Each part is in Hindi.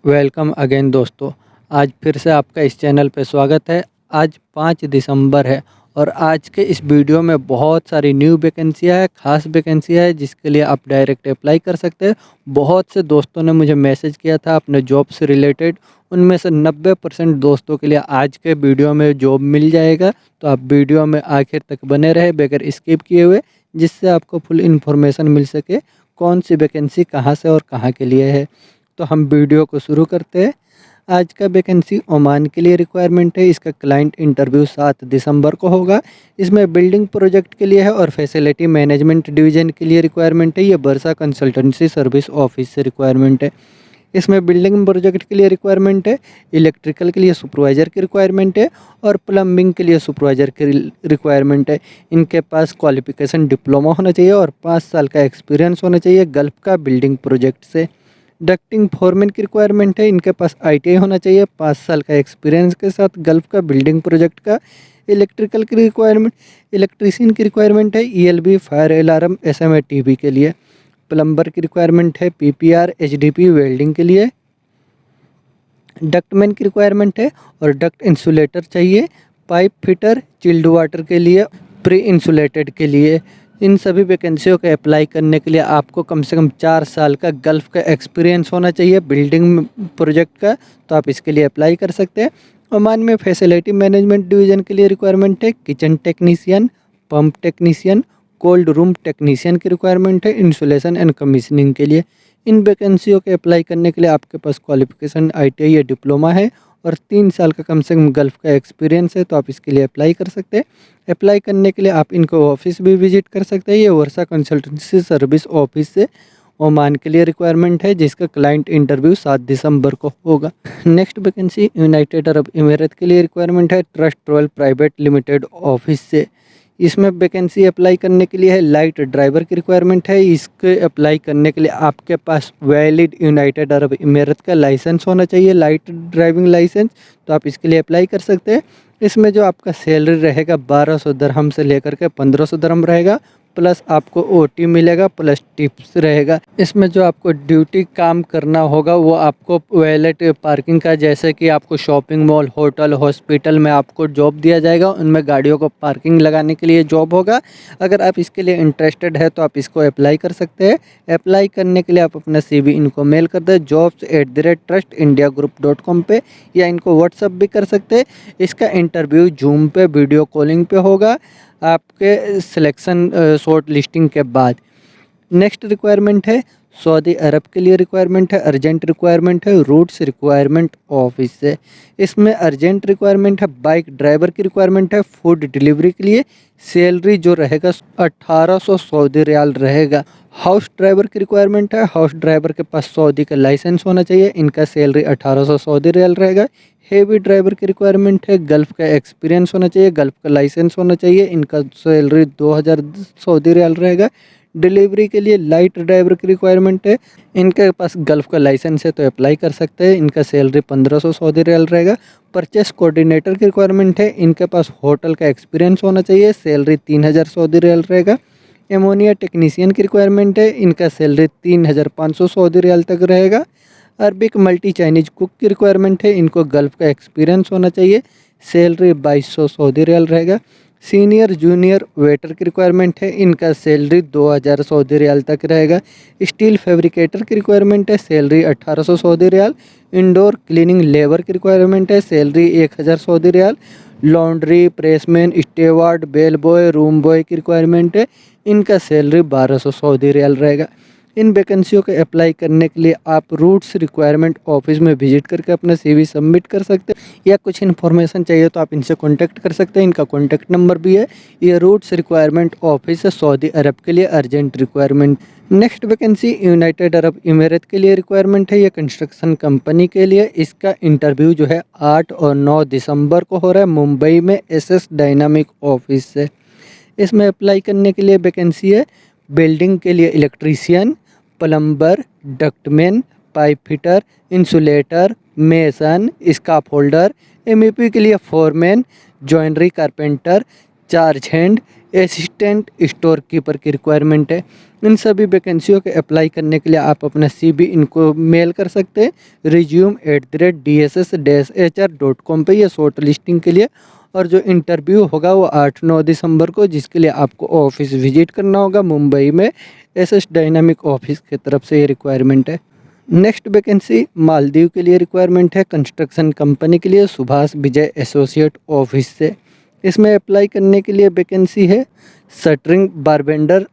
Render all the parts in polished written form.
वेलकम अगेन दोस्तों। आज फिर से आपका इस चैनल पे स्वागत है। आज 5 दिसंबर है और आज के इस वीडियो में बहुत सारी न्यू वैकेंसियाँ है, खास वैकेंसियाँ है जिसके लिए आप डायरेक्ट अप्लाई कर सकते हैं। बहुत से दोस्तों ने मुझे मैसेज किया था अपने जॉब से रिलेटेड, उनमें से 90% दोस्तों के लिए आज के वीडियो में जॉब मिल जाएगा। तो आप वीडियो में आखिर तक बने रहे बगैर स्किप किए हुए, जिससे आपको फुल इन्फॉर्मेशन मिल सके कौन सी वैकेंसी कहाँ से और कहाँ के लिए है। तो हम वीडियो को शुरू करते हैं। आज का वैकेंसी ओमान के लिए रिक्वायरमेंट है। इसका क्लाइंट इंटरव्यू 7 दिसंबर को होगा। इसमें बिल्डिंग प्रोजेक्ट के लिए है और फैसिलिटी मैनेजमेंट डिवीजन के लिए रिक्वायरमेंट है। ये बरसा कंसल्टेंसी सर्विस ऑफिस से रिक्वायरमेंट है। इसमें बिल्डिंग प्रोजेक्ट के लिए रिक्वायरमेंट है, इलेक्ट्रिकल के लिए सुपरवाइज़र की रिक्वायरमेंट है और प्लम्बिंग के लिए सुपरवाइज़र की रिक्वायरमेंट है। इनके पास क्वालिफिकेशन डिप्लोमा होना चाहिए और 5 साल का एक्सपीरियंस होना चाहिए गल्फ़ का बिल्डिंग प्रोजेक्ट से। डक्टिंग फोरमैन की रिक्वायरमेंट है। इनके पास आईटीआई होना चाहिए 5 साल का एक्सपीरियंस के साथ गल्फ़ का बिल्डिंग प्रोजेक्ट का। इलेक्ट्रिकल की रिक्वायरमेंट, इलेक्ट्रीशियन की रिक्वायरमेंट है ईएलबी, फायर अलार्म, एसएमए के लिए। प्लम्बर की रिक्वायरमेंट है पीपीआर, एचडीपी वेल्डिंग के लिए। डक्टमैन की रिक्वायरमेंट है और डक्ट इंसुलेटर चाहिए, पाइप फिटर, चिल्ड वाटर के लिए, प्री इंसुलेटेड के लिए। इन सभी वैकेंसियों के अप्लाई करने के लिए आपको कम से कम 4 साल का गल्फ़ का एक्सपीरियंस होना चाहिए बिल्डिंग प्रोजेक्ट का। तो आप इसके लिए अप्लाई कर सकते हैं। ओमान में फैसिलिटी मैनेजमेंट डिवीज़न के लिए रिक्वायरमेंट है kitchen technician, pump technician, cold room technician की रिक्वायरमेंट है इंसुलेशन एंड कमीशनिंग के लिए। इन वैकेंसियों के अप्लाई करने के लिए आपके पास क्वालिफिकेशन आईटीआई या डिप्लोमा है और 3 साल का कम से कम गल्फ़ का एक्सपीरियंस है। तो आप इसके लिए अप्लाई कर सकते हैं। अप्लाई करने के लिए आप इनको ऑफिस भी विजिट कर सकते हैं। ये वर्षा कंसल्टेंसी सर्विस ऑफिस से ओमान के लिए रिक्वायरमेंट है जिसका क्लाइंट इंटरव्यू 7 दिसंबर को होगा। Next vacancy United Arab emirate के लिए रिक्वायरमेंट है trust royal private limited office से। इसमें वैकेंसी अप्लाई करने के लिए है लाइट ड्राइवर की रिक्वायरमेंट है। इसके अप्लाई करने के लिए आपके पास वैलिड यूनाइटेड अरब इमिरेट का लाइसेंस होना चाहिए, लाइट ड्राइविंग लाइसेंस। तो आप इसके लिए अप्लाई कर सकते हैं। इसमें जो आपका सैलरी रहेगा 1200 दरहम से लेकर के 1500 दरहम रहेगा, प्लस आपको ओटी मिलेगा, प्लस टिप्स रहेगा। इसमें जो आपको ड्यूटी काम करना होगा वो आपको वैलेट पार्किंग का, जैसे कि आपको शॉपिंग मॉल, होटल, हॉस्पिटल में आपको जॉब दिया जाएगा, उनमें गाड़ियों को पार्किंग लगाने के लिए जॉब होगा। अगर आप इसके लिए इंटरेस्टेड है तो आप इसको अप्लाई कर सकते हैं। अप्लाई करने के लिए आप अपना CV इनको मेल कर दें jobs@trustindiagroup.com पे, या इनको व्हाट्सअप भी कर सकते हैं। इसका इंटरव्यू जूम पे वीडियो कॉलिंग पे होगा आपके सिलेक्शन शॉर्ट लिस्टिंग के बाद। नेक्स्ट रिक्वायरमेंट है सऊदी अरब के लिए रिक्वायरमेंट है, अर्जेंट रिक्वायरमेंट है रूट्स रिक्वायरमेंट ऑफिस से। इसमें अर्जेंट रिक्वायरमेंट है बाइक ड्राइवर की रिक्वायरमेंट है फूड डिलीवरी के लिए। सैलरी जो रहेगा 1800 सऊदी रियाल रहेगा। हाउस ड्राइवर की रिक्वायरमेंट है, हाउस ड्राइवर के पास सऊदी का लाइसेंस होना चाहिए, इनका सैलरी 1800 सऊदी रियाल रहेगा। हेवी ड्राइवर की रिक्वायरमेंट है, गल्फ़ का एक्सपीरियंस होना चाहिए, गल्फ़ का लाइसेंस होना चाहिए, इनका सैलरी 2000 सऊदी रियाल रहेगा। डिलीवरी के लिए लाइट ड्राइवर की रिक्वायरमेंट है, इनके पास गल्फ़ का लाइसेंस है तो अप्लाई कर सकते हैं, इनका सैलरी 1500 सऊदी रियाल रहेगा। परचेस कोऑर्डिनेटर की रिक्वायरमेंट है, इनके पास होटल का एक्सपीरियंस होना चाहिए, सैलरी 3000 सऊदी रियाल रहेगा। एमोनिया टेक्नीशियन की रिक्वायरमेंट है, इनका सैलरी 3500 सऊदी रियाल तक रहेगा। अरबिक मल्टी चाइनीज कुक की रिक्वायरमेंट है, इनको गल्फ़ का एक्सपीरियंस होना चाहिए, सैलरी 2200 सऊदी रियाल रहेगा। सीनियर जूनियर वेटर की रिक्वायरमेंट है, इनका सैलरी 2000 सऊदी रियाल तक रहेगा। स्टील फैब्रिकेटर की रिक्वायरमेंट है, salary 1800 Saudi riyal. Indoor cleaning labour की रिक्वायरमेंट है, salary 1000 Saudi riyal. Laundry, pressman, steward, bell boy, room boy की रिक्वायरमेंट है, इनका सैलरी 1200 सऊदी रियाल रहेगा। इन वैकेंसियों को अप्लाई करने के लिए आप रूट्स रिक्वायरमेंट ऑफिस में विजिट करके अपना CV सबमिट कर सकते हैं, या कुछ इन्फॉर्मेशन चाहिए तो आप इनसे कांटेक्ट कर सकते हैं। इनका कांटेक्ट नंबर भी है। ये रूट्स रिक्वायरमेंट ऑफिस है सऊदी अरब के लिए urgent requirement. Next vacancy United Arab emirate के लिए रिक्वायरमेंट है, ये कंस्ट्रक्शन कंपनी के लिए। इसका इंटरव्यू जो है 8 और 9 दिसंबर को हो रहा है मुंबई में SS डायनामिक ऑफिस से। इसमें अप्लाई करने के लिए वैकेंसी है बिल्डिंग के लिए electrician, plumber, ductman, pipe fitter, insulator, mason, scarf holder. MEP के लिए foreman, joinery carpenter, charge hand, assistant store keeper की रिक्वायरमेंट है। इन सभी वैकेंसियों के अप्लाई करने के लिए आप अपना CV इनको मेल कर सकते हैं resume@dss-hr.com पे, ये शॉर्ट लिस्टिंग के लिए। और जो इंटरव्यू होगा वो 8-9 दिसंबर को, जिसके लिए आपको ऑफिस विजिट करना होगा मुंबई में, SS डायनामिक ऑफिस की तरफ से ये रिक्वायरमेंट है। नेक्स्ट वैकेंसी मालदीव के लिए रिक्वायरमेंट है, कंस्ट्रक्शन कंपनी के लिए, सुभाष विजय एसोसिएट ऑफिस से। इसमें अप्लाई करने के लिए वैकेंसी है शटरिंग बारबेंडर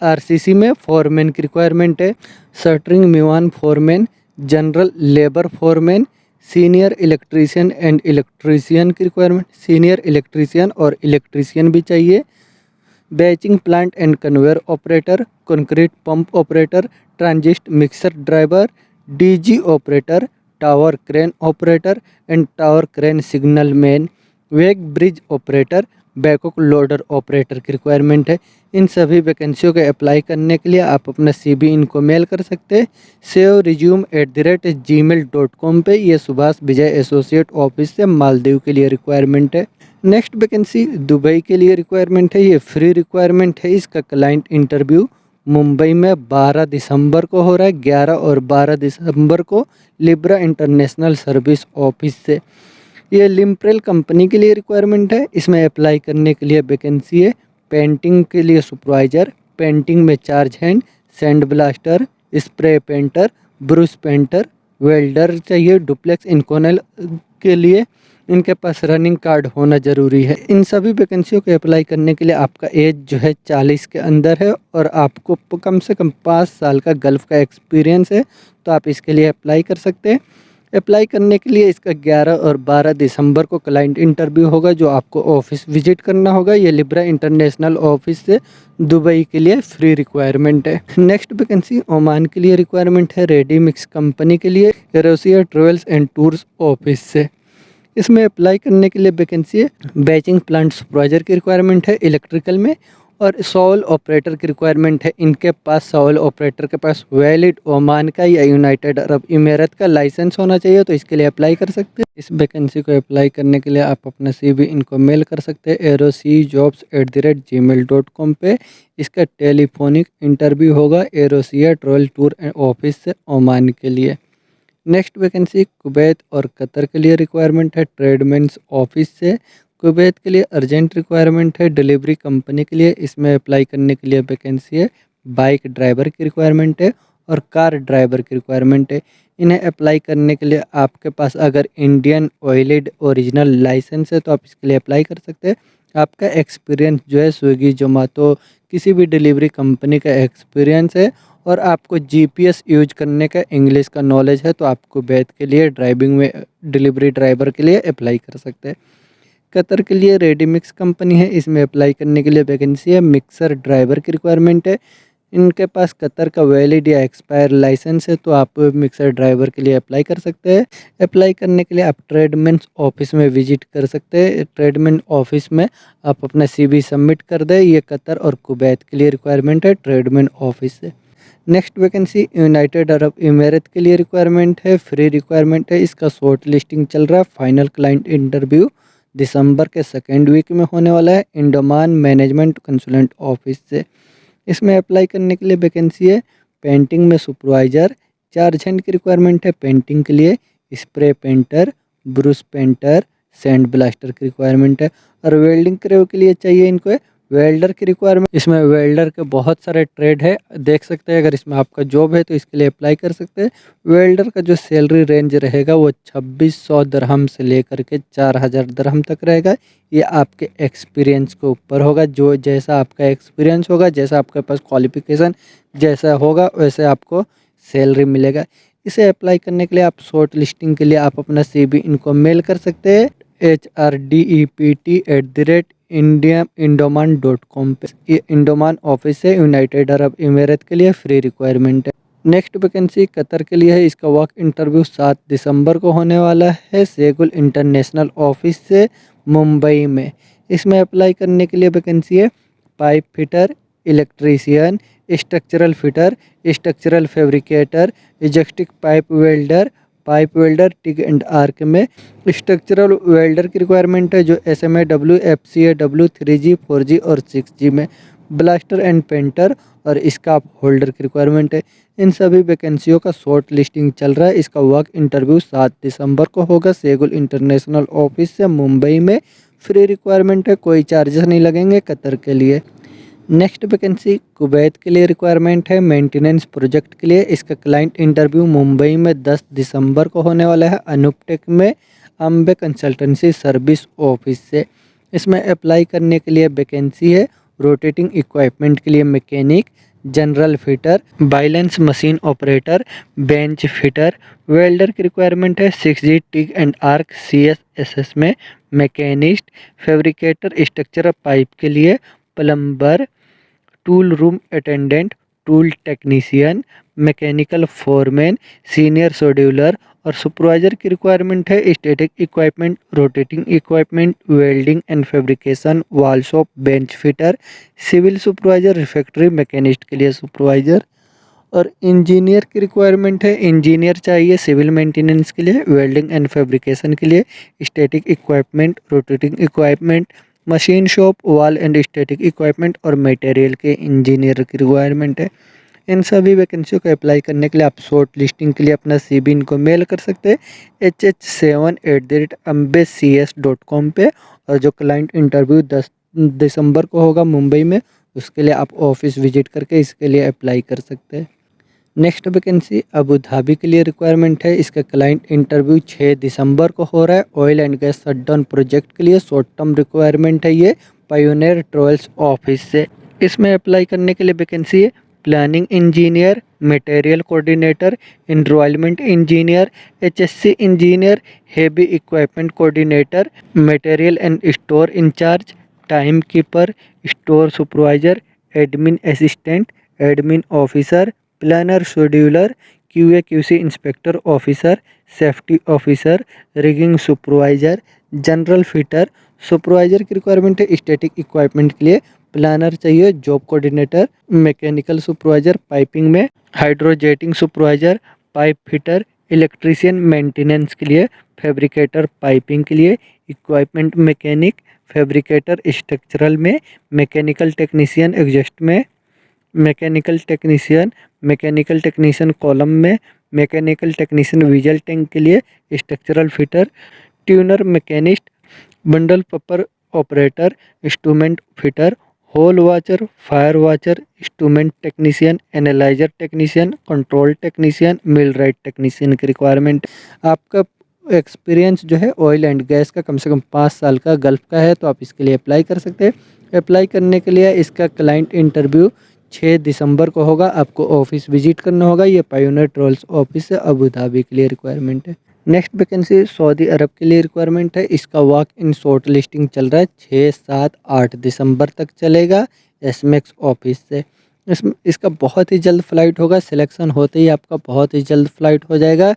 RCC में फोरमैन की रिक्वायरमेंट है, shuttering Mivan foreman, general labour foreman, senior electrician and electrician की रिक्वायरमेंट, सीनियर इलेक्ट्रीशियन और इलेक्ट्रीशियन भी चाहिए, batching plant and conveyor operator, concrete pump operator, transit mixer driver, DG operator, tower crane operator and tower crane signal man, weigh bridge operator, backup loader operator की रिक्वायरमेंट है। इन सभी वैकेंसियों के अप्लाई करने के लिए आप अपना CV इनको मेल कर सकते हैं saveresume@gmail.com पे। ये सुभाष विजय एसोसिएट ऑफिस से मालदीव के लिए रिक्वायरमेंट है। नेक्स्ट वैकेंसी दुबई के लिए रिक्वायरमेंट है, ये फ्री रिक्वायरमेंट है। इसका क्लाइंट इंटरव्यू मुंबई में 12 दिसंबर को हो रहा है, 11 और 12 दिसंबर को लिब्रा इंटरनेशनल सर्विस ऑफिस से। ये लिम्प्रेल कंपनी के लिए रिक्वायरमेंट है। इसमें अप्लाई करने के लिए वैकेंसी है पेंटिंग के लिए सुपरवाइजर, पेंटिंग में charge hand, sand blaster, spray painter, Bruce painter, welder चाहिए, डुप्लेक्स इनकोनल के लिए इनके पास रनिंग कार्ड होना ज़रूरी है। इन सभी वैकेंसियों के अप्लाई करने के लिए आपका एज जो है 40 के अंदर है और आपको कम से कम 5 साल का गल्फ़ का एक्सपीरियंस है, तो आप इसके लिए अप्लाई कर सकते हैं। अप्लाई करने के लिए इसका 11 और 12 दिसंबर को क्लाइंट इंटरव्यू होगा, जो आपको ऑफिस विजिट करना होगा। ये लिब्रा इंटरनेशनल ऑफिस से दुबई के लिए फ्री रिक्वायरमेंट है। नेक्स्ट वैकेंसी ओमान के लिए रिक्वायरमेंट है, रेडी मिक्स कंपनी के लिए, एरोसिया ट्रेवल्स एंड टूर्स ऑफिस से। इसमें अप्लाई करने के लिए वैकेंसी है बैचिंग प्लांट सुपरवाइजर की रिक्वायरमेंट है इलेक्ट्रिकल में, और सॉल ऑपरेटर की रिक्वायरमेंट है। इनके पास सॉल ऑपरेटर के पास वैलिड ओमान का या यूनाइटेड अरब इमारात का लाइसेंस होना चाहिए, तो इसके लिए अप्लाई कर सकते हैं। इस वैकेंसी को अप्लाई करने के लिए आप अपना CV इनको मेल कर सकते हैं aerocjobs@gmail.com पे। इसका टेलीफोनिक इंटरव्यू होगा एरोसिया ट्रैवल टूर एंड ऑफिस से ओमान के लिए। नेक्स्ट वैकेंसी कुवैत और कतर के लिए रिक्वायरमेंट है, ट्रेडमेंस ऑफिस से। कुवैत के लिए अर्जेंट रिक्वायरमेंट है, डिलीवरी कंपनी के लिए। इसमें अप्लाई करने के लिए वैकेंसी है बाइक ड्राइवर की रिक्वायरमेंट है और कार ड्राइवर की रिक्वायरमेंट है। इन्हें अप्लाई करने के लिए आपके पास अगर इंडियन ऑयलिड ओरिजिनल लाइसेंस है तो आप इसके लिए अप्लाई कर सकते हैं। आपका एक्सपीरियंस जो है स्विगी जोमेटो किसी भी डिलीवरी कंपनी का एक्सपीरियंस है और आपको GPS यूज करने का इंग्लिश का नॉलेज है, तो आप कुवैत के लिए ड्राइविंग में डिलीवरी ड्राइवर के लिए अप्लाई कर सकते हैं। कतर के लिए रेडीमिक्स कंपनी है, इसमें अप्लाई करने के लिए वैकेंसी है मिक्सर ड्राइवर की रिक्वायरमेंट है। इनके पास कतर का वैलिड या एक्सपायर लाइसेंस है, तो आप मिक्सर ड्राइवर के लिए अप्लाई कर सकते हैं। अप्लाई करने के लिए आप ट्रेडमेन ऑफिस में विजिट कर सकते हैं। ट्रेडमेन ऑफिस में आप अपना CV सबमिट कर दें। ये कतर और कुवैत के लिए रिक्वायरमेंट है ट्रेडमेन ऑफिस से। नेक्स्ट वैकेंसी यूनाइटेड अरब इमारात के लिए रिक्वायरमेंट है, फ्री रिक्वायरमेंट है। इसका शॉर्ट लिस्टिंग चल रहा है, फाइनल क्लाइंट इंटरव्यू दिसंबर के 2nd वीक में होने वाला है, इंडोमान मैनेजमेंट कंसल्टेंट ऑफिस से। इसमें अप्लाई करने के लिए वैकेंसी है पेंटिंग में सुपरवाइजर, चार्ज हैंड की रिक्वायरमेंट है पेंटिंग के लिए, spray painter, Bruce painter, sand blaster की रिक्वायरमेंट है। और वेल्डिंग क्रेव के लिए चाहिए इनको वेल्डर की रिक्वायरमेंट। इसमें वेल्डर के बहुत सारे ट्रेड है, देख सकते हैं। अगर इसमें आपका जॉब है तो इसके लिए अप्लाई कर सकते हैं। वेल्डर का जो सैलरी रेंज रहेगा वो 2600 दिरहम से लेकर के 4000 दिरहम तक रहेगा। ये आपके एक्सपीरियंस के ऊपर होगा, जो जैसा आपका एक्सपीरियंस होगा, जैसा आपके पास क्वालिफिकेशन जैसा होगा वैसे आपको सैलरी मिलेगा। इसे अप्लाई करने के लिए आप शॉर्ट लिस्टिंग के लिए आप अपना CV इनको मेल कर सकते हैं HRDEPT@इंडोमान.com पे। ये इंडोमान ऑफिस है, यूनाइटेड अरब इमारात के लिए फ्री रिक्वायरमेंट है। नेक्स्ट वैकेंसी कतर के लिए है, इसका वर्क इंटरव्यू 7 दिसंबर को होने वाला है, सेगुल इंटरनेशनल ऑफिस से मुंबई में। इसमें अप्लाई करने के लिए वैकेंसी है pipe fitter, electrician, structural fitter, structural fabricator, इजेक्टिक pipe welder TIG and arc में। स्ट्रक्चरल वेल्डर की रिक्वायरमेंट है जो SMAW, FCAW 3G 4G और 6G में। ब्लास्टर एंड पेंटर और इसका आप होल्डर की रिक्वायरमेंट है। इन सभी वैकेंसियों का शॉर्ट लिस्टिंग चल रहा है। इसका वर्क इंटरव्यू 7 दिसंबर को होगा सेगुल इंटरनेशनल ऑफिस से मुंबई में। फ्री रिक्वायरमेंट है, कोई चार्जेस नहीं लगेंगे कतर के लिए। नेक्स्ट वैकेंसी कुवैत के लिए रिक्वायरमेंट है मेंटेनेंस प्रोजेक्ट के लिए। इसका क्लाइंट इंटरव्यू मुंबई में 10 दिसंबर को होने वाला है अनुपटेक में अम्बे कंसल्टेंसी सर्विस ऑफिस से। इसमें अप्लाई करने के लिए वैकेंसी है रोटेटिंग इक्विपमेंट के लिए mechanic, general fitter, balance machine operator, bench fitter. Welder की रिक्वायरमेंट है 6G TIG and arc CSSS में मैकेनिस्ट, फैब्रिकेटर स्ट्रक्चर पाइप के लिए, plumber, tool room attendant, tool technician, mechanical foreman, senior scheduler और सुपरवाइजर की रिक्वायरमेंट है static equipment, rotating equipment, welding and fabrication, wall shop, bench fitter, civil supervisor, refractory machinist के लिए सुपरवाइजर। और इंजीनियर की रिक्वायरमेंट है इंजीनियर चाहिए सिविल मेंटेनेंस के लिए, वेल्डिंग एंड फैब्रिकेशन के लिए, static equipment, rotating equipment, machine shop, wall and static equipment और मटेरियल के इंजीनियर की रिक्वायरमेंट है। इन सभी वैकेंसियों को अप्लाई करने के लिए आप शॉर्ट लिस्टिंग के लिए अपना CV इनको मेल कर सकते हैं hh7@ambecs.com पे। और जो क्लाइंट इंटरव्यू 10 दिसंबर को होगा मुंबई में, उसके लिए आप ऑफिस विजिट करके इसके लिए अप्लाई कर सकते हैं। नेक्स्ट वैकेंसी अबू धाबी के लिए रिक्वायरमेंट है। इसका क्लाइंट इंटरव्यू 6 दिसंबर को हो रहा है oil and gas shutdown project के लिए। शॉर्ट टर्म रिक्वायरमेंट है ये पायोनियर ट्रेवल्स ऑफिस से। इसमें अप्लाई करने के लिए वैकेंसी है planning engineer, material coordinator, enrolment engineer, HSC engineer, heavy equipment coordinator, material and store incharge, time keeper, store supervisor, admin assistant, admin officer, planner scheduler, QA/QC inspector officer, safety officer, rigging supervisor, general fitter. Supervisor की रिक्वायरमेंट है स्टैटिक इक्विपमेंट के लिए, प्लानर चाहिए, job coordinator, mechanical supervisor piping में, hydrojetting supervisor, pipe fitter, electrician maintenance के लिए, फैब्रिकेटर पाइपिंग के लिए, इक्विपमेंट मैकेनिक, फैब्रिकेटर स्ट्रक्चरल में, मैकेनिकल टेक्नीशियन एग्जस्ट में, मैकेनिकल टेक्नीशियन कॉलम में, मैकेनिकल टेक्नीशियन विजुअल टैंक के लिए, structural fitter, turner machinist, bundle puller operator, instrument fitter, hole watcher, fire watcher, instrument technician, analyser technician, control technician, millwright technician की रिक्वायरमेंट। आपका एक्सपीरियंस जो है ऑयल एंड गैस का कम से कम 5 साल का गल्फ का है तो आप इसके लिए अप्लाई कर सकते हैं। अप्लाई करने के लिए इसका क्लाइंट इंटरव्यू 6 दिसंबर को होगा। आपको ऑफिस विजिट करना होगा। ये पायोनियर ट्रेवल्स ऑफिस है अबू धाबी के लिए रिक्वायरमेंट है। नेक्स्ट वैकेंसी सऊदी अरब के लिए रिक्वायरमेंट है। इसका वॉक इन शॉर्ट लिस्टिंग चल रहा है 6, 7, 8 दिसंबर तक चलेगा SMAX ऑफिस से। इसका बहुत ही जल्द फ्लाइट होगा। सिलेक्शन होते ही आपका बहुत ही जल्द फ्लाइट हो जाएगा।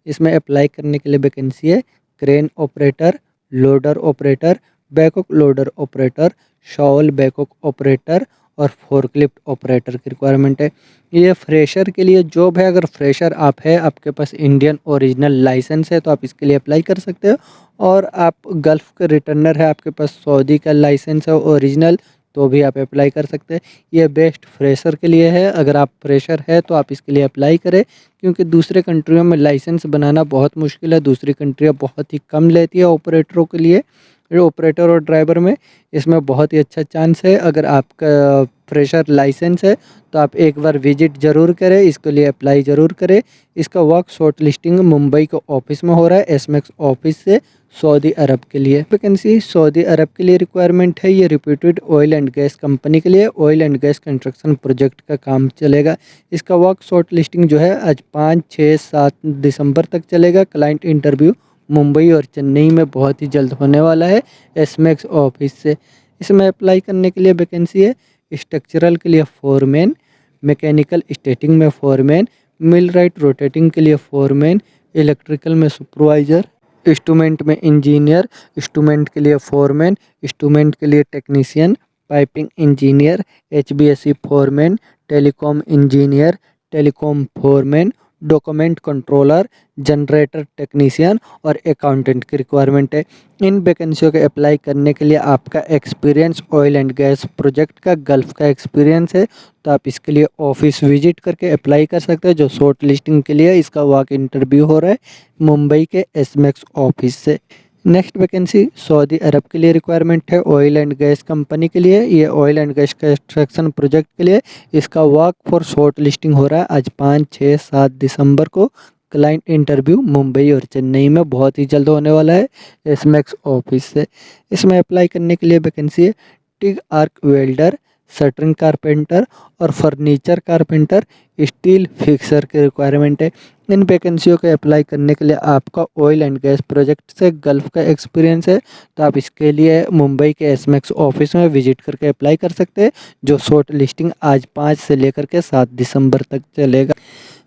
इसमें अप्लाई करने के लिए वैकेंसी है crane operator, loader operator, backhoe loader operator, shovel backhoe operator और फोर्कलिफ्ट ऑपरेटर की रिक्वायरमेंट है। ये फ्रेशर के लिए जॉब है। अगर फ्रेशर आप है, आपके पास इंडियन ओरिजिनल लाइसेंस है तो आप इसके लिए अप्लाई कर सकते हो। और आप गल्फ़ के रिटर्नर है, आपके पास सऊदी का लाइसेंस है ओरिजिनल, तो भी आप अप्लाई कर सकते हैं। ये बेस्ट फ्रेशर के लिए है। अगर आप फ्रेशर है तो आप इसके लिए अप्लाई करें, क्योंकि दूसरे कंट्रियों में लाइसेंस बनाना बहुत मुश्किल है। दूसरी कंट्रियाँ बहुत ही कम लेती है ऑपरेटरों के लिए। ऑपरेटर और ड्राइवर में इसमें बहुत ही अच्छा चांस है। अगर आपका फ्रेशर लाइसेंस है तो आप एक बार विजिट ज़रूर करें, इसके लिए अप्लाई ज़रूर करें। इसका वर्क शॉर्ट लिस्टिंग मुंबई के ऑफिस में हो रहा है SMAX ऑफिस से सऊदी अरब के लिए। वैकेंसी सऊदी अरब के लिए रिक्वायरमेंट है। ये reputed oil and gas company के लिए oil and gas construction project का काम चलेगा। इसका वर्क शॉर्ट लिस्टिंग जो है आज 5, 6, 7 दिसंबर तक चलेगा। क्लाइंट इंटरव्यू मुंबई और चेन्नई में बहुत ही जल्द होने वाला है SMAX ऑफिस से। इसमें अप्लाई करने के लिए वैकेंसी है स्ट्रक्चरल के लिए फोरमैन, मैकेनिकल स्टेटिंग में फोरमैन, मिल राइट रोटेटिंग के लिए फोरमैन, इलेक्ट्रिकल में सुपरवाइजर, इंस्ट्रूमेंट में इंजीनियर, इंस्ट्रूमेंट के लिए फोरमैन, इंस्ट्रूमेंट के लिए technician, piping engineer, HVAC foreman, telecom engineer, telecom foreman, document controller, generator technician और अकाउंटेंट की रिक्वायरमेंट है। इन वैकेंसियों के अप्लाई करने के लिए आपका experience oil and gas project का, गल्फ का एक्सपीरियंस है तो आप इसके लिए ऑफिस विजिट करके अप्लाई कर सकते हैं। जो शॉर्ट लिस्टिंग के लिए इसका वॉक इंटरव्यू हो रहा है मुंबई के एसमेक्स ऑफिस से। नेक्स्ट वैकेंसी सऊदी अरब के लिए रिक्वायरमेंट है ऑयल एंड गैस कंपनी के लिए। ये oil and gas construction project के लिए इसका वर्क फॉर शॉर्ट लिस्टिंग हो रहा है आज 5, 6, 7 दिसंबर को। क्लाइंट इंटरव्यू मुंबई और चेन्नई में बहुत ही जल्द होने वाला है एसमेक्स ऑफिस से। इसमें अप्लाई करने के लिए वैकेंसी है TIG arc welder, shuttering carpenter और फर्नीचर कारपेंटर, स्टील फिक्सर की रिक्वायरमेंट है। इन वैकेंसियों के अप्लाई करने के लिए आपका ऑयल एंड गैस प्रोजेक्ट से गल्फ का एक्सपीरियंस है तो आप इसके लिए मुंबई के एसमेक्स ऑफिस में विजिट करके अप्लाई कर सकते हैं। जो शॉर्ट लिस्टिंग आज 5 से लेकर के 7 दिसंबर तक चलेगा।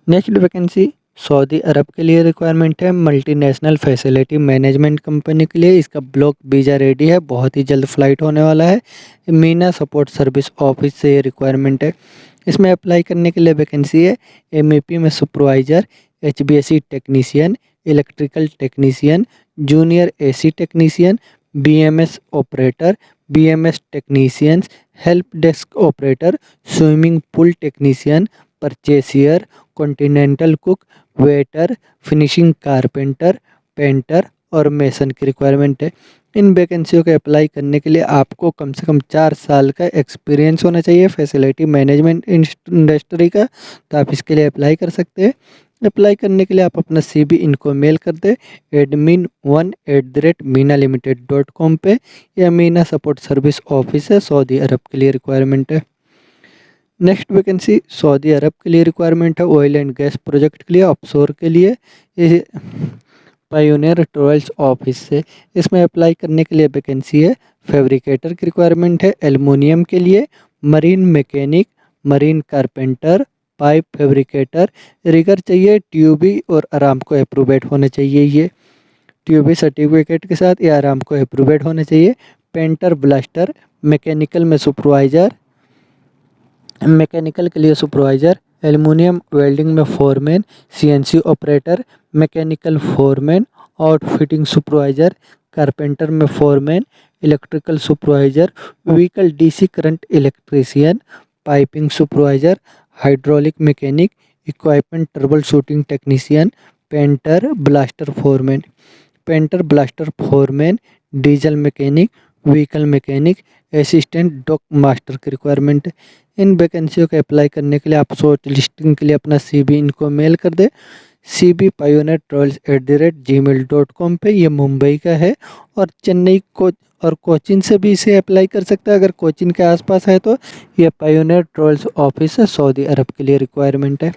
नेक्स्ट वैकेंसी सऊदी अरब के लिए रिक्वायरमेंट है मल्टीनेशनल फैसिलिटी मैनेजमेंट कंपनी के लिए। इसका ब्लॉक वीज़ा रेडी है, बहुत ही जल्द फ्लाइट होने वाला है। मीना सपोर्ट सर्विस ऑफिस से ये रिक्वायरमेंट है। इसमें अप्लाई करने के लिए वैकेंसी है एमएपी में supervisor, HBSC technician, electrical technician, junior AC technician, BMS operator, BMS technicians, help desk operator, swimming pool technician, purchaser, continental cook, waiter, finishing carpenter, painter और मेसन की रिक्वायरमेंट है। इन वैकेंसियों के अप्लाई करने के लिए आपको कम से कम 4 साल का एक्सपीरियंस होना चाहिए फैसिलिटी मैनेजमेंट इंडस्ट्री का, तो आप इसके लिए अप्लाई कर सकते हैं। अप्लाई करने के लिए आप अपना CV इनको मेल कर दें admin1@minalimited.com पे। या मीना सपोर्ट सर्विस ऑफिस है, सऊदी अरब के लिए रिक्वायरमेंट है। नेक्स्ट वैकेंसी सऊदी अरब के लिए रिक्वायरमेंट है ऑयल एंड गैस प्रोजेक्ट के लिए, ऑफशोर के लिए, ये पायोनियर ट्रेल्स ऑफिस से। इसमें अप्लाई करने के लिए वैकेंसी है फैब्रिकेटर की रिक्वायरमेंट है एल्युमिनियम के लिए, marine mechanic, marine carpenter, pipe fabricator, rigger चाहिए, ट्यूबी और आरामको अप्रूवेड होने चाहिए। ये ट्यूबी सर्टिफिकेट के साथ ये आरामको अप्रूवेड होने चाहिए। पेंटर ब्लास्टर, मैकेनिकल में सुपरवाइज़र, मैकेनिकल के लिए सुपरवाइज़र, एल्युमिनियम वेल्डिंग में foreman, CNC operator, mechanical foreman, outfitting supervisor, carpenter में foreman, electrical supervisor, vehicle DC current electrician, piping supervisor, hydraulic mechanic, equipment trouble shooting technician, painter blaster foreman, painter blaster foreman, diesel mechanic, vehicle mechanic, assistant dock master की रिक्वायरमेंट है। इन वैकेंसियों को अप्लाई करने के लिए आप शॉर्ट लिस्टिंग के लिए अपना CV इनको मेल कर दे cbpioneertrolls@gmail.com पे। ये मुंबई का है और चेन्नई को और कोचिन से भी इसे अप्लाई कर सकता है। अगर कोचिन के आसपास है तो ये पायोनियर ट्रेल्स ऑफिस है, सऊदी अरब के लिए रिक्वायरमेंट है।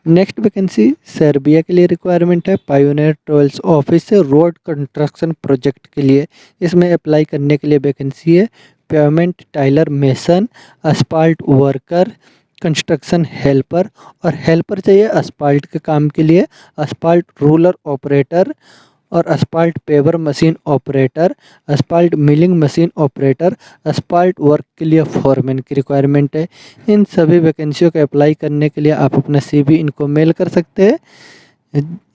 नेक्स्ट वैकेंसी सर्बिया के लिए रिक्वायरमेंट है पायोनियर ट्रेल्स ऑफिस से रोड कंस्ट्रक्शन प्रोजेक्ट के लिए। इसमें अप्लाई करने के लिए वैकेंसी है pavement tiler mason, asphalt worker, construction helper और हेल्पर चाहिए अस्पाल्ट के काम के लिए, अस्पाल्ट रूलर ऑपरेटर और asphalt paver machine operator, asphalt milling machine operator, asphalt work के लिए फॉरमैन की रिक्वायरमेंट है। इन सभी वैकेंसियों को अप्लाई करने के लिए आप अपना CV इनको मेल कर सकते हैं।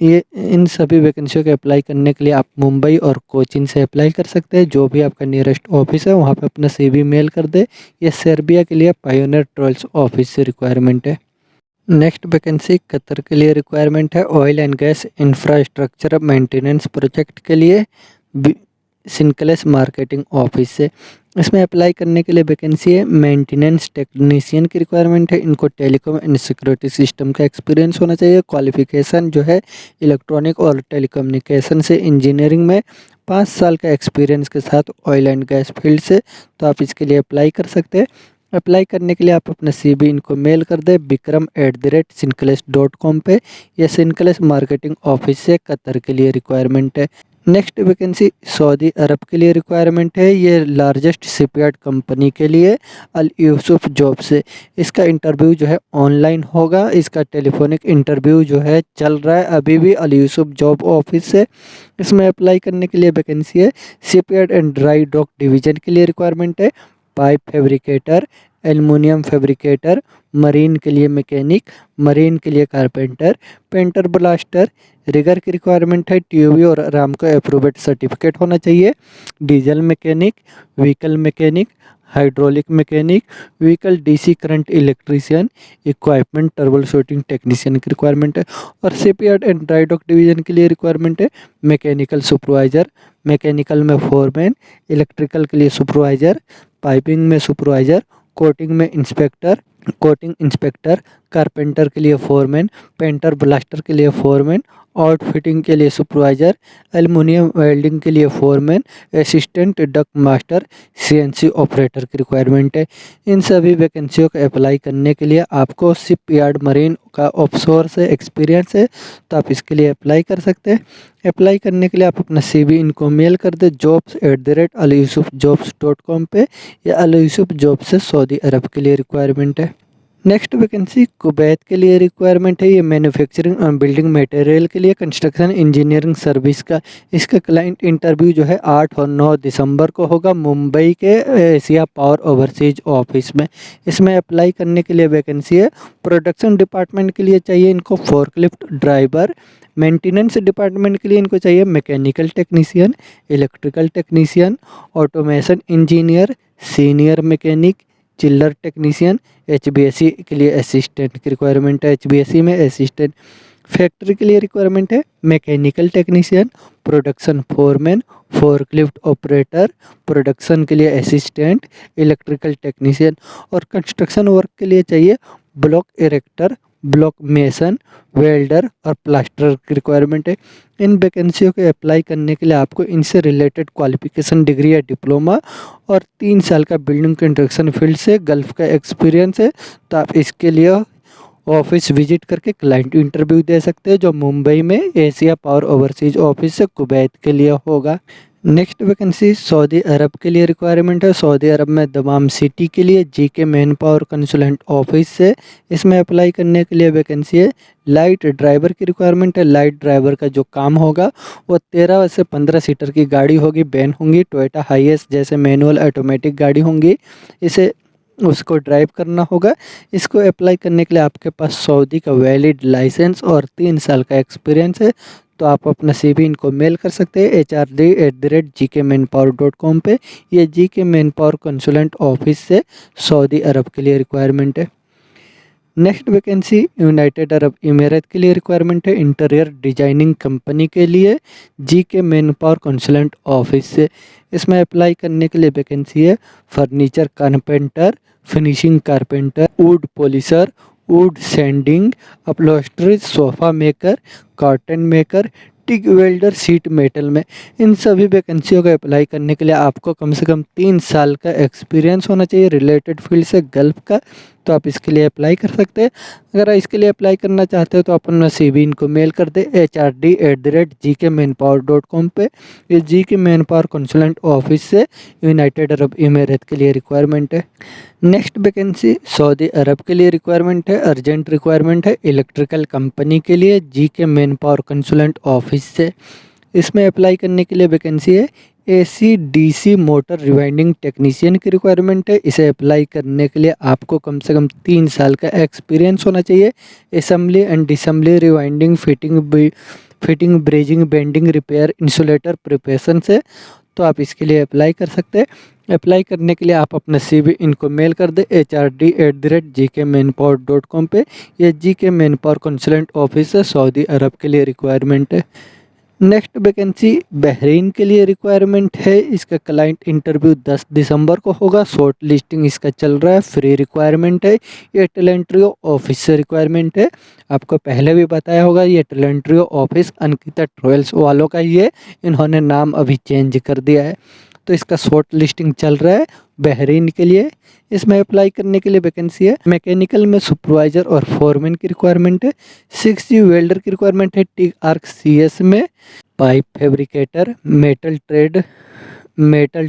ये इन सभी वैकेंसियों के अप्लाई करने के लिए आप मुंबई और कोचिन से अप्लाई कर सकते हैं। जो भी आपका नियरेस्ट ऑफिस है वहाँ पे अपना CV मेल कर दे। ये सर्बिया के लिए पायोनियर ट्रेल्स ऑफिस से रिक्वायरमेंट है। नेक्स्ट वैकेंसी कतर के लिए रिक्वायरमेंट है oil and gas infrastructure maintenance project के लिए, सिंकलेस मार्केटिंग ऑफिस से। इसमें अप्लाई करने के लिए वैकेंसी है मेंटेनेंस टेक्नीशियन की रिक्वायरमेंट है। इनको टेलीकॉम एंड सिक्योरिटी सिस्टम का एक्सपीरियंस होना चाहिए। क्वालिफिकेशन जो है इलेक्ट्रॉनिक और टेलीकम्युनिकेशन से इंजीनियरिंग में 5 साल का एक्सपीरियंस के साथ ऑयल एंड गैस फील्ड से, तो आप इसके लिए अप्लाई कर सकते हैं। अप्लाई करने के लिए आप अपना CV इनको मेल कर दें bikram@sinclass.com पे। यह सिंकलेस मार्केटिंग ऑफिस से कतर के लिए रिक्वायरमेंट है। नेक्स्ट वैकेंसी सऊदी अरब के लिए रिक्वायरमेंट है। ये लार्जेस्ट शिपयार्ड कंपनी के लिए अल यूसुफ जॉब से। इसका इंटरव्यू जो है ऑनलाइन होगा। इसका टेलीफोनिक इंटरव्यू जो है चल रहा है अभी भी अल यूसुफ जॉब ऑफिस से। इसमें अप्लाई करने के लिए वैकेंसी है shipyard and dry dock division के लिए रिक्वायरमेंट है pipe fabricator, aluminium fabricator, marine के लिए मैकेनिक, मरीन के लिए कारपेंटर, पेंटर ब्लास्टर। रिगर की रिक्वायरमेंट है ट्यूबी और रामको अप्रूव्ड सर्टिफिकेट होना चाहिए। Diesel mechanic, vehicle mechanic, hydraulic mechanic, vehicle DC current electrician, equipment trouble shooting technician की रिक्वायरमेंट है। और shipyard and dry dock division के लिए रिक्वायरमेंट है मैकेनिकल सुपरवाइजर, मैकेनिकल में फोरमैन, इलेक्ट्रिकल के लिए सुपरवाइजर, पाइपिंग में सुपरवाइजर, कोटिंग में इंस्पेक्टर, कोटिंग इंस्पेक्टर, कारपेंटर के लिए फोरमैन, पेंटर ब्लास्टर के लिए फोरमैन, आउटफिटिंग के लिए सुपरवाइजर, एल्युमिनियम वेल्डिंग के लिए foreman, assistant duck master, CNC operator की रिक्वायरमेंट है। इन सभी वैकेंसियों को अप्लाई करने के लिए आपको शिपयार्ड मरीन का ऑफशोर से एक्सपीरियंस है, तो आप इसके लिए अप्लाई कर सकते हैं। अप्लाई करने के लिए आप अपना CV इनको मेल कर दे jobs@aliyusufjobs.com पे, या अलयूसुफ जॉब से सऊदी अरब के लिए रिक्वायरमेंट है। नेक्स्ट वैकेंसी कुवैत के लिए रिक्वायरमेंट है। ये मैन्युफैक्चरिंग और बिल्डिंग मटेरियल के लिए कंस्ट्रक्शन इंजीनियरिंग सर्विस का। इसका क्लाइंट इंटरव्यू जो है 8 और 9 दिसंबर को होगा मुंबई के एशिया पावर ओवरसीज ऑफिस में। इसमें अप्लाई करने के लिए वैकेंसी है। प्रोडक्शन डिपार्टमेंट के लिए चाहिए इनको फोर्कलिफ्ट ड्राइवर, मेंटेनेंस डिपार्टमेंट के लिए इनको चाहिए mechanical technician, electrical technician, automation engineer, senior mechanic, चिल्लर टेक्नीशियन। HBSE के लिए असिस्टेंट की रिक्वायरमेंट है, HBSE में असिस्टेंट। फैक्ट्री के लिए रिक्वायरमेंट है mechanical technician, production foreman, forklift operator, production के लिए असिस्टेंट, इलेक्ट्रिकल टेक्नीशियन। और कंस्ट्रक्शन वर्क के लिए चाहिए block erector, block mason, welder और प्लास्टर की रिक्वायरमेंट है। इन वैकेंसियों के अप्लाई करने के लिए आपको इनसे रिलेटेड क्वालिफिकेशन डिग्री या डिप्लोमा और 3 साल का बिल्डिंग कंस्ट्रक्शन फील्ड से गल्फ का एक्सपीरियंस है, तो आप इसके लिए ऑफिस विजिट करके क्लाइंट इंटरव्यू दे सकते हैं, जो मुंबई में एशिया पावर ओवरसीज ऑफिस से कुवैत के लिए होगा। नेक्स्ट वैकेंसी सऊदी अरब के लिए रिक्वायरमेंट है। सऊदी अरब में दमाम सिटी के लिए GK man power consultant office से इसमें अप्लाई करने के लिए वैकेंसी है। लाइट ड्राइवर की रिक्वायरमेंट है। लाइट ड्राइवर का जो काम होगा वो 13 से 15 सीटर की गाड़ी होगी, वैन होंगी, टोयोटा हाईएस जैसे मैनुअल ऑटोमेटिक गाड़ी होंगी, इसे उसको ड्राइव करना होगा। इसको अप्लाई करने के लिए आपके पास सऊदी का वैलिड लाइसेंस और 3 साल का एक्सपीरियंस है, तो आप अपना CV इनको मेल कर सकते हैं HRD@gkmanpower.com पे। ये GK man power consultant office से सऊदी अरब के लिए रिक्वायरमेंट है। नेक्स्ट वैकेंसी यूनाइटेड अरब इमारात के लिए रिक्वायरमेंट है। इंटीरियर डिजाइनिंग कंपनी के लिए GK man power consultant office से इसमें अप्लाई करने के लिए वैकेंसी है। Furniture carpenter, finishing carpenter, wood polisher, wood sanding, upholstery, sofa maker, curtain maker, TIG welder, sheet metal में। इन सभी वैकेंसियों का अप्लाई करने के लिए आपको कम से कम 3 साल का एक्सपीरियंस होना चाहिए रिलेटेड फील्ड से गल्फ का, तो आप इसके लिए अप्लाई कर सकते हैं। अगर आप इसके लिए अप्लाई करना चाहते हो तो अपना CV इनको मेल कर दे HRD@gkmanpower.com पे। ये GK man power consultant office से यूनाइटेड अरब इमारात के लिए रिक्वायरमेंट है। नेक्स्ट वैकेंसी सऊदी अरब के लिए रिक्वायरमेंट है, अर्जेंट रिक्वायरमेंट है। इलेक्ट्रिकल कंपनी के लिए GK man power consultant office से इसमें अप्लाई करने के लिए वैकेंसी है। AC/DC मोटर रिवाइंडिंग टेक्नीशियन की रिक्वायरमेंट है। इसे अप्लाई करने के लिए आपको कम से कम 3 साल का एक्सपीरियंस होना चाहिए। Assembly and disassembly, rewinding, fitting, brazing, bending, repair, insulator preparation से, तो आप इसके लिए अप्लाई कर सकते हैं। अप्लाई करने के लिए आप अपना CV इनको मेल कर दे HRD@gkmanpower.com पे। ये GK man power consultant office है, सऊदी अरब के लिए रिक्वायरमेंट है। नेक्स्ट वैकेंसी बहरीन के लिए रिक्वायरमेंट है। इसका क्लाइंट इंटरव्यू 10 दिसंबर को होगा। शॉर्ट लिस्टिंग इसका चल रहा है, फ्री रिक्वायरमेंट है। ये टैलेंट्रियो ऑफिस से रिक्वायरमेंट है। आपको पहले भी बताया होगा, ये टैलेंट्रियो ऑफिस अंकिता ट्रेवल्स वालों का ही है, इन्होंने नाम अभी चेंज कर दिया है। तो इसका शॉर्ट लिस्टिंग चल रहा है बहरीन के लिए। इसमें अप्लाई करने के लिए वैकेंसी है। मैकेनिकल में सुपरवाइजर और फोरमैन की रिक्वायरमेंट है। 6G वेल्डर की रिक्वायरमेंट है। टिक आर्क CS में pipe fabricator, metal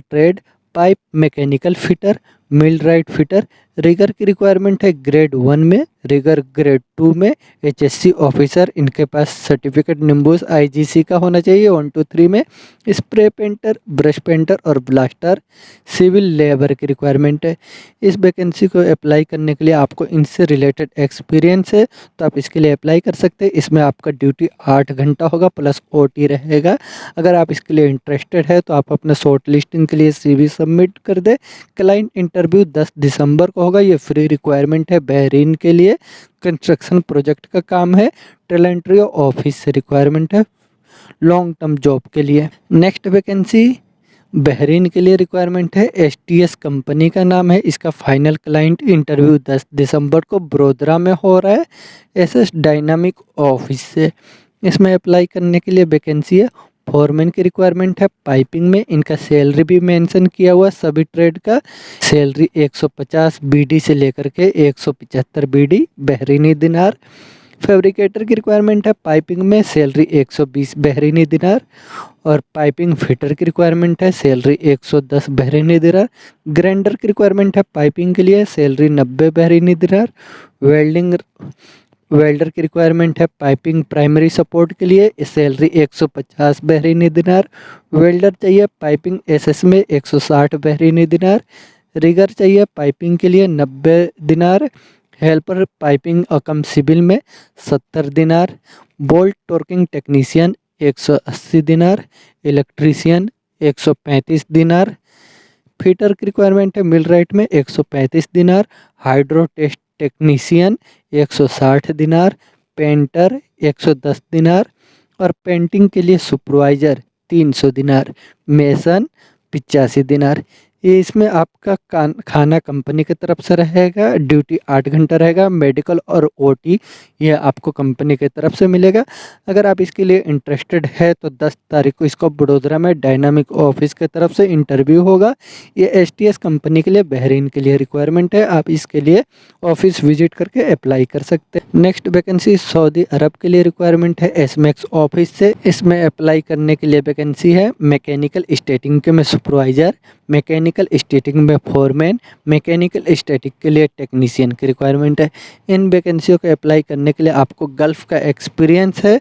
trade, pipe mechanical fitter, millwright fitter, rigger की रिक्वायरमेंट है ग्रेड 1 में, रिगर ग्रेड 2 में, एचएससी ऑफिसर, इनके पास सर्टिफिकेट निम्बुस आईजीसी का होना चाहिए 1 2 3 में, स्प्रे पेंटर, ब्रश पेंटर और ब्लास्टर, सिविल लेबर की रिक्वायरमेंट है। इस वैकेंसी को अप्लाई करने के लिए आपको इनसे रिलेटेड एक्सपीरियंस है तो आप इसके लिए अप्लाई कर सकते हैं। इसमें आपका ड्यूटी 8 घंटा होगा प्लस ओटी रहेगा। अगर आप इसके लिए इंटरेस्टेड है तो आप अपना शॉर्ट लिस्टिंग के लिए सीवी सबमिट कर दे। क्लाइंट इंटरव्यू 10 दिसंबर को होगा। ये फ्री रिक्वायरमेंट है बहरीन के लिए, कंस्ट्रक्शन प्रोजेक्ट का काम है, टैलेंट्री ऑफिस से रिक्वायरमेंट है लॉन्ग टर्म जॉब के लिए। नेक्स्ट वैकेंसी बहरीन के लिए रिक्वायरमेंट है, एसटीएस कंपनी का नाम है। इसका फाइनल क्लाइंट इंटरव्यू 10 दिसंबर को बड़ोदरा में हो रहा है, एसएस डायनामिक ऑफिस से। इसमें अप्लाई करने के लिए वैकेंसी है, फॉरमैन की रिक्वायरमेंट है पाइपिंग में। इनका सैलरी भी मेंशन किया हुआ सभी ट्रेड का, सैलरी 150 बीडी से लेकर के 175 बीडी बहरीनी दिनार। फैब्रिकेटर की रिक्वायरमेंट है पाइपिंग में, सैलरी 120 बहरीनी दिनार। और पाइपिंग फिटर की रिक्वायरमेंट है, सैलरी 110 बहरीनी दिनार। ग्राइंडर की रिक्वायरमेंट है पाइपिंग के लिए, सैलरी 90 बहरीनी दिनार। वेल्डर की रिक्वायरमेंट है पाइपिंग प्राइमरी सपोर्ट के लिए, सैलरी 150 बहरीनी दिनार। वेल्डर चाहिए पाइपिंग एसएस में 160 बहरीनी दिनार। रिगर चाहिए पाइपिंग के लिए 90 दिनार। हेल्पर पाइपिंग अकम सिविल में 70 दिनार। बोल्ट टॉर्किंग टेक्नीशियन 180 दिनार। इलेक्ट्रीशियन 135 दिनार। फिटर की रिक्वायरमेंट है मिलराइट में 135 दिनार। हाइड्रो टेस्ट टेक्नीशियन 160 दिनार। पेंटर 110 दिनार। और पेंटिंग के लिए सुपरवाइज़र 300 दिनार। मेसन 85 दिनार। ये इसमें आपका खाना कंपनी की तरफ से रहेगा, ड्यूटी 8 घंटा रहेगा, मेडिकल और ओटी ये आपको कंपनी की तरफ से मिलेगा। अगर आप इसके लिए इंटरेस्टेड है तो 10 तारीख को इसको बड़ोदरा में डायनामिक ऑफिस की तरफ से इंटरव्यू होगा। ये एसटीएस कंपनी के लिए बहरीन के लिए रिक्वायरमेंट है, आप इसके लिए ऑफिस विजिट करके अप्लाई कर सकते हैं। नेक्स्ट वैकेंसी सऊदी अरब के लिए रिक्वायरमेंट है एसमैक्स ऑफिस से। इसमें अप्लाई करने के लिए वैकेंसी है मैकेनिकल स्टेटिंग के में सुपरवाइज़र, मैकेनिकल स्टेटिंग में फोरमैन, मैकेनिकल स्टैटिक के लिए टेक्नीशियन की रिक्वायरमेंट है। इन वैकेंसियों को अप्लाई करने के लिए आपको गल्फ़ का एक्सपीरियंस है।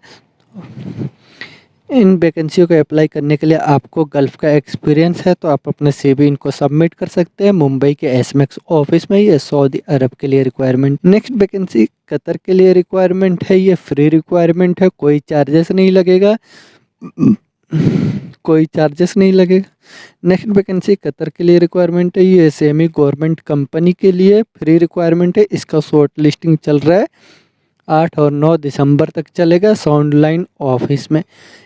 इन वैकेंसियों को अप्लाई करने के लिए आपको गल्फ़ का एक्सपीरियंस है तो आप अपने सीवी इनको सबमिट कर सकते हैं मुंबई के एसमैक्स ऑफिस में। ये सऊदी अरब के लिए रिक्वायरमेंट। नेक्स्ट वैकेंसी कतर के लिए रिक्वायरमेंट है, ये फ्री रिक्वायरमेंट है, कोई चार्जेस नहीं लगेगा, कोई चार्जेस नहीं लगेगा। नेक्स्ट वैकेंसी कतर के लिए रिक्वायरमेंट है, ये सेमी गवर्नमेंट कंपनी के लिए फ्री रिक्वायरमेंट है। इसका शॉर्ट लिस्टिंग चल रहा है 8 और 9 दिसंबर तक चलेगा साउंड लाइन ऑफिस में।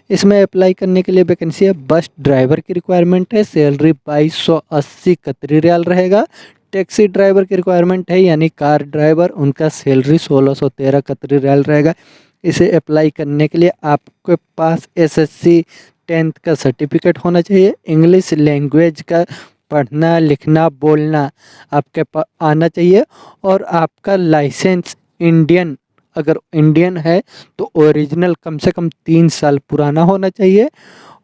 इसमें अप्लाई करने के लिए वैकेंसी है, बस ड्राइवर की रिक्वायरमेंट है, सैलरी 2280 कतरी रियाल रहेगा। टैक्सी ड्राइवर की रिक्वायरमेंट है यानी कार ड्राइवर, उनका सैलरी 1613 कतरी रियाल रहेगा। इसे अप्लाई करने के लिए आपके पास एसएससी 10th का सर्टिफिकेट होना चाहिए, इंग्लिश लैंग्वेज का पढ़ना लिखना बोलना आपके पास आना चाहिए और आपका लाइसेंस इंडियन, अगर इंडियन है तो ओरिजिनल कम से कम 3 साल पुराना होना चाहिए।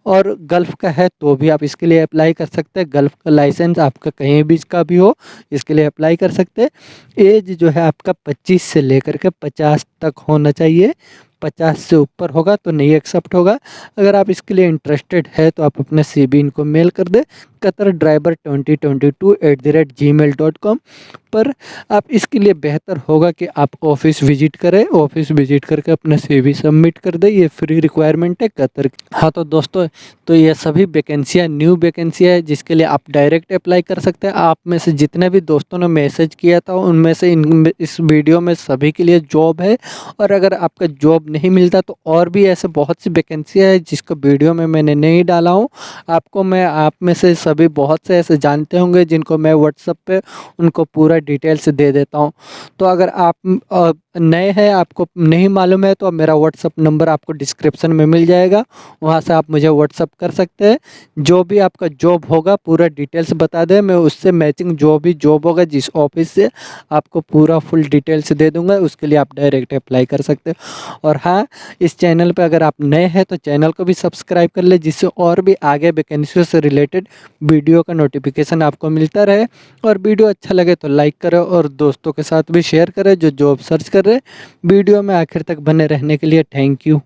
और गल्फ़ का है तो भी आप इसके लिए अप्लाई कर सकते हैं। गल्फ़ का लाइसेंस आपका कहीं भी का भी हो, इसके लिए अप्लाई कर सकते हैं। एज जो है आपका 25 से लेकर के 50 तक होना चाहिए, 50 से ऊपर होगा तो नहीं एक्सेप्ट होगा। अगर आप इसके लिए इंटरेस्टेड है तो आप अपने सीवी इनको मेल कर दें qatar2022@gmail.com पर। आप इसके लिए बेहतर होगा कि आप ऑफिस विजिट करें, ऑफिस विजिट करके अपना सीवी सबमिट कर दें। ये फ्री रिक्वायरमेंट है कतर की। हाँ तो दोस्तों, तो ये सभी वैकेंसियाँ न्यू वैकेंसियाँ है जिसके लिए आप डायरेक्ट अप्लाई कर सकते हैं। आप में से जितने भी दोस्तों ने मैसेज किया था उनमें से इस वीडियो में सभी के लिए जॉब है। और अगर आपका जॉब नहीं मिलता तो और भी ऐसे बहुत सी वैकेंसियाँ है जिसको वीडियो में मैंने नहीं डाला हूँ। आपको मैं आप में से सभी बहुत से ऐसे जानते होंगे जिनको मैं व्हाट्सएप पे उनको पूरा डिटेल्स दे देता हूँ। तो अगर आप नए हैं, आपको नहीं मालूम है, तो मेरा व्हाट्सअप नंबर आपको डिस्क्रिप्शन में मिल जाएगा, वहाँ से आप मुझे व्हाट्सअप कर सकते हैं। जो भी आपका जॉब होगा पूरा डिटेल्स बता दें, मैं उससे मैचिंग जो भी जॉब होगा जिस ऑफिस से, आपको पूरा फुल डिटेल्स दे दूंगा, उसके लिए आप डायरेक्ट अप्लाई कर सकते हैं। और हाँ, इस चैनल पर अगर आप नए हैं तो चैनल को भी सब्सक्राइब कर ले, जिससे और भी आगे वैकेंसियों से रिलेटेड वीडियो का नोटिफिकेशन आपको मिलता रहे। और वीडियो अच्छा लगे तो लाइक करें और दोस्तों के साथ भी शेयर करें जो जॉब सर्च कर रहे हैं। वीडियो में आखिर तक बने रहने के लिए थैंक यू।